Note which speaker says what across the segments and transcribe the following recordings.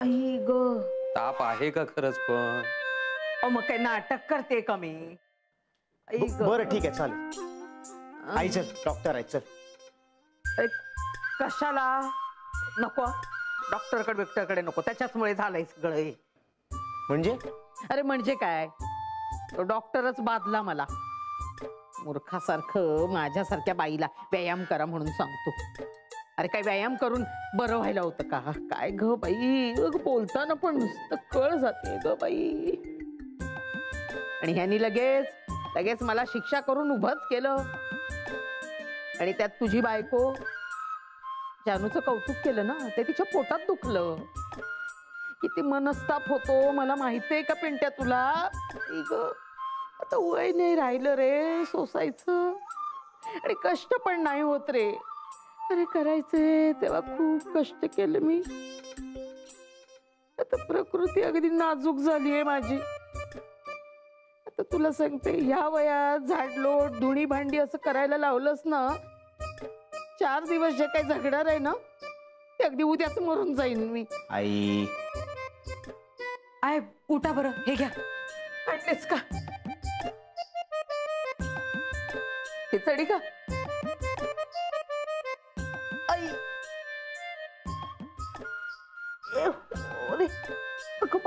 Speaker 1: आई ग,
Speaker 2: ताप आहे का खरंच पण?
Speaker 1: मग काय नाटक करते का मी?
Speaker 3: बरं ठीक आहे चालेल. आई चल, डॉक्टर आहे चल.
Speaker 1: कशाला नको? डॉक्टरकडे नको, त्याच्याचमुळे झालंय सगळं हे.
Speaker 3: म्हणजे?
Speaker 1: अरे म्हणजे काय, तो डॉक्टरच बादला मला. मूर्खासारखं माझ्यासारख्या बाईला व्यायाम करा म्हणून सांगतो. अरे काय व्यायाम करून बरं व्हायला होतं का? काय ग बाई, बोलताना पण नुसतं कळ जाते ग बाई. आणि ह्यानी लगेच मला शिक्षा करून उभंच केलं. आणि त्यात तुझी बायको जानूचं कौतुक केलं ना, ते तिच्या पोटात दुखलं. किती मनस्ताप होतो मला माहितीये का पिंट्या तुला? आता वय नाही राहिलं रे सोसायचं, आणि कष्ट पण नाही होत रे. अरे करायचे तेव्हा खूप कष्ट केलं मी. आता प्रकृती अगदी नाजूक झालीये माझी. आता तुला सांगते, ह्या वयात झाडलोट धुणी भांडी असं करायला लावलंस ना, 4 दिवस जे काही झगडणार आहे ना, ते अगदी उद्याच मरून जाईन मी.
Speaker 3: आई
Speaker 1: आय उठा बरं, हे घ्या. आणलेस का खिचडी का?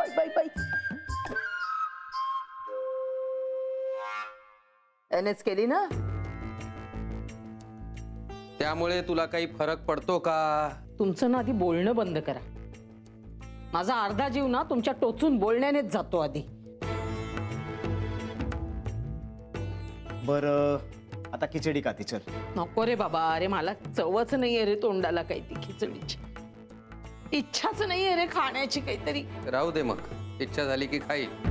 Speaker 1: आई बाई बाई, एनएच केली ना,
Speaker 2: त्यामुळे तुला काही फरक पडतो का?
Speaker 1: तुमचं ना आधी बोलणं बंद करा. माझा अर्धा जीव ना तुमच्या टोचून बोलण्यानेच जातो आधी.
Speaker 3: बरं आता खिचडी का ती चल.
Speaker 1: नको रे बाबा, अरे मला चवच नाहीये रे तोंडाला काही ती खिचडीची. इच्छाच नाहीये रे खाण्याची काहीतरी.
Speaker 2: राहू दे मग, इच्छा झाली की खाईल.